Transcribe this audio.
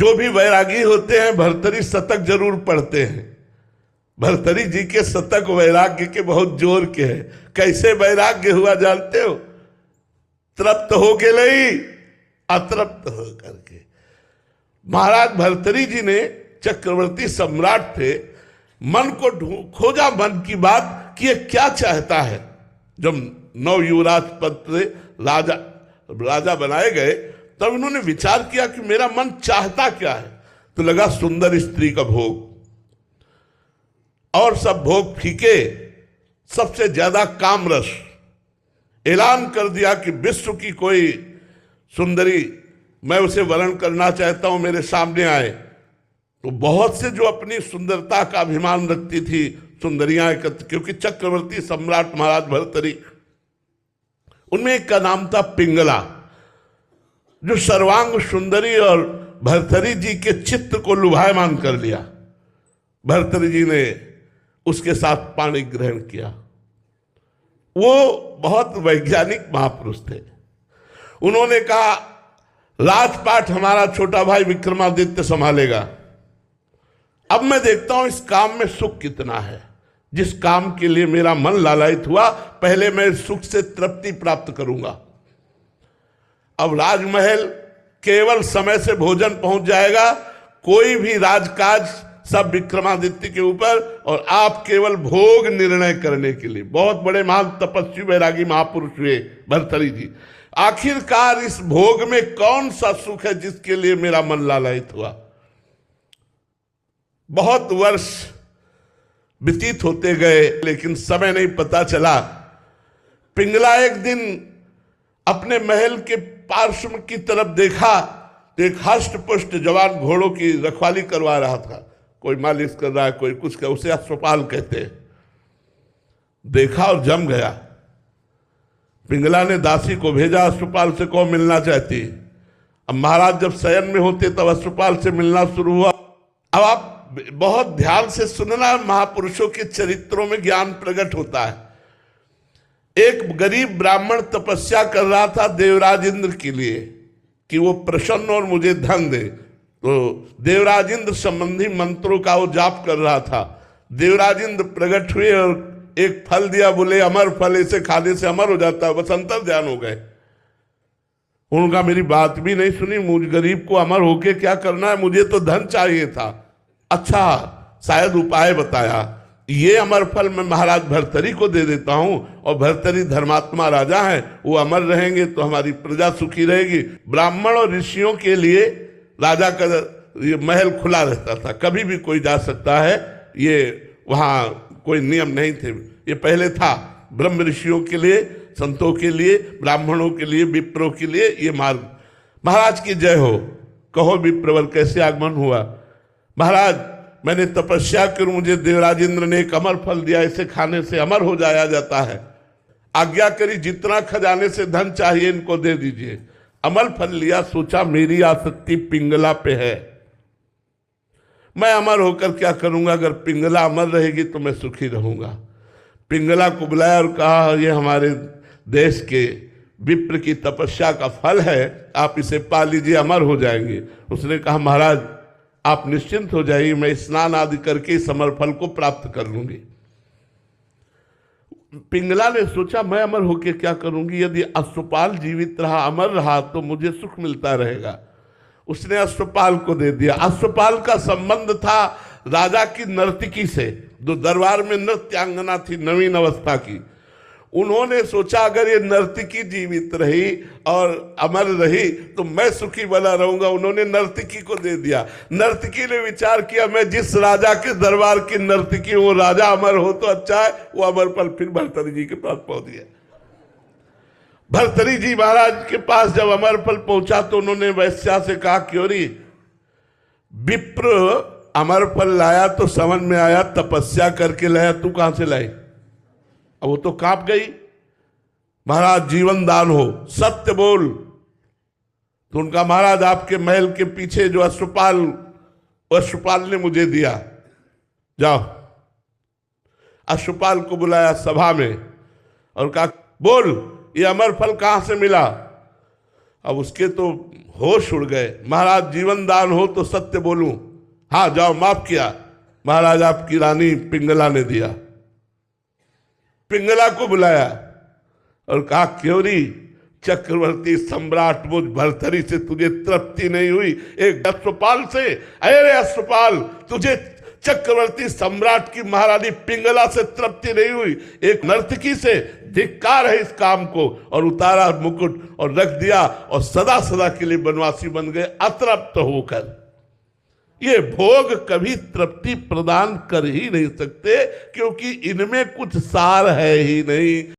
जो भी वैरागी होते हैं भर्तरी शतक जरूर पढ़ते हैं। भर्तरी जी के शतक वैराग्य के बहुत जोर के हैं। कैसे वैराग्य हुआ जानते हो? तृप्त हो के नहीं, अतृप्त हो करके। महाराज भर्तरी जी ने, चक्रवर्ती सम्राट थे, मन को खोजा, मन की बात कि ये क्या चाहता है। जब नव युवराज पद से राजा बनाए गए तब इन्होंने विचार किया कि मेरा मन चाहता क्या है। तो लगा सुंदर स्त्री का भोग, और सब भोग फीके, सबसे ज्यादा कामरस। ऐलान कर दिया कि विश्व की कोई सुंदरी मैं उसे वर्ण करना चाहता हूं, मेरे सामने आए। तो बहुत से जो अपनी सुंदरता का अभिमान रखती थी सुंदरियां एकत्र, क्योंकि चक्रवर्ती सम्राट महाराज भर्तरी, उनमें एक का नाम था पिंगला, जो सर्वांग सुंदरी, और भर्तरी जी के चित्त को लुभायमान कर लिया। भर्तरी जी ने उसके साथ पाणी ग्रहण किया। वो बहुत वैज्ञानिक महापुरुष थे। उन्होंने कहा राजपाट हमारा छोटा भाई विक्रमादित्य संभालेगा। अब मैं देखता हूं इस काम में सुख कितना है। जिस काम के लिए मेरा मन लालायित हुआ, पहले मैं सुख से तृप्ति प्राप्त करूंगा। अब राजमहल केवल समय से भोजन पहुंच जाएगा, कोई भी राजकाज सब विक्रमादित्य के ऊपर, और आप केवल भोग निर्णय करने के लिए। बहुत बड़े महान तपस्वी वैरागी महापुरुष हुए भर्तरी जी। आखिरकार इस भोग में कौन सा सुख है जिसके लिए मेरा मन लालायित हुआ। बहुत वर्ष व्यतीत होते गए, लेकिन समय नहीं पता चला। पिंगला एक दिन अपने महल के पार्श्व की तरफ देखा तो एक हष्ट पुष्ट जवान घोड़ों की रखवाली करवा रहा था। कोई मालिश कर रहा है, कोई कुछ कर, उसे अश्वपाल कहते हैं। देखा और जम गया। पिंगला ने दासी को भेजा, अश्वपाल से कौन मिलना चाहती। अब महाराज जब शयन में होते तब अश्वपाल से मिलना शुरू हुआ। अब आप बहुत ध्यान से सुनना, महापुरुषों के चरित्रों में ज्ञान प्रकट होता है। एक गरीब ब्राह्मण तपस्या कर रहा था देवराज इंद्र के लिए कि वो प्रसन्न और मुझे धन दे। तो देवराज इंद्र संबंधी मंत्रों का वो जाप कर रहा था। देवराज इंद्र प्रकट हुए और एक फल दिया, बोले अमर फल, इसे खाने से अमर हो जाता है। बस अंतर ध्यान हो गए। उनका मेरी बात भी नहीं सुनी। मुझ गरीब को अमर होके क्या करना है, मुझे तो धन चाहिए था। अच्छा, शायद उपाय बताया, ये अमर फल मैं महाराज भर्तरी को दे देता हूं, और भर्तरी धर्मात्मा राजा है, वो अमर रहेंगे तो हमारी प्रजा सुखी रहेगी। ब्राह्मण और ऋषियों के लिए राजा का ये महल खुला रहता था, कभी भी कोई जा सकता है। ये वहाँ कोई नियम नहीं थे। ये पहले था ब्रह्म ऋषियों के लिए, संतों के लिए, ब्राह्मणों के लिए, विप्रों के लिए ये मार्ग। महाराज की जय हो। कहो विप्रवर कैसे आगमन हुआ। महाराज मैंने तपस्या कर, मुझे देवराज इंद्र ने एक अमर फल दिया, इसे खाने से अमर हो जाया जाता है। आज्ञा करी, जितना खजाने से धन चाहिए इनको दे दीजिए। अमर फल लिया, सोचा मेरी आसक्ति पिंगला पे है, मैं अमर होकर क्या करूंगा। अगर पिंगला अमर रहेगी तो मैं सुखी रहूंगा। पिंगला को बुलाया और कहा ये हमारे देश के विप्र की तपस्या का फल है, आप इसे पा लीजिए, अमर हो जाएंगे। उसने कहा महाराज आप निश्चिंत हो जाइए, मैं स्नान आदि करके इस अमर फल को प्राप्त कर लूंगी। पिंगला ने सोचा मैं अमर होकर क्या करूंगी, यदि अश्वपाल जीवित रहा, अमर रहा तो मुझे सुख मिलता रहेगा। उसने अश्वपाल को दे दिया। अश्वपाल का संबंध था राजा की नर्तकी से, जो दरबार में नृत्यांगना थी नवीन अवस्था की। उन्होंने सोचा अगर ये नर्तकी जीवित रही और अमर रही तो मैं सुखी बना रहूंगा। उन्होंने नर्तकी को दे दिया। नर्तकी ने विचार किया मैं जिस राजा के दरबार की नर्तकी हूं, राजा अमर हो तो अच्छा है। वो अमर फल फिर भर्तरी जी के पास पहुंच गया। भर्तरी जी महाराज के पास जब अमर फल पहुंचा तो उन्होंने वैश्या से कहा क्योरी विप्र अमर फल लाया तो समझ में आया तपस्या करके लाया, तू कहां से लाई। अब वो तो कांप गई। महाराज जीवन दान हो, सत्य बोल। तो उनका महाराज आपके महल के पीछे जो अश्वपाल ने मुझे दिया, जाओ। अश्वपाल को बुलाया सभा में और कहा बोल ये अमर फल कहां से मिला। अब उसके तो होश उड़ गए। महाराज जीवन दान हो तो सत्य बोलूं, हाँ जाओ माफ किया। महाराज आपकी रानी पिंगला ने दिया। पिंगला को बुलाया और कहा, क्यों री चक्रवर्ती सम्राट मुझ भर्तरी से तुझे तृप्ति नहीं हुई? एक अश्वपाल से, अरे अश्वपाल, तुझे चक्रवर्ती सम्राट की महारानी पिंगला से तृप्ति नहीं हुई? एक नर्तकी से? धिक्कार है इस काम को। और उतारा मुकुट और रख दिया और सदा सदा के लिए बनवासी बन गए अतृप्त होकर। ये भोग कभी तृप्ति प्रदान कर ही नहीं सकते, क्योंकि इनमें कुछ सार है ही नहीं।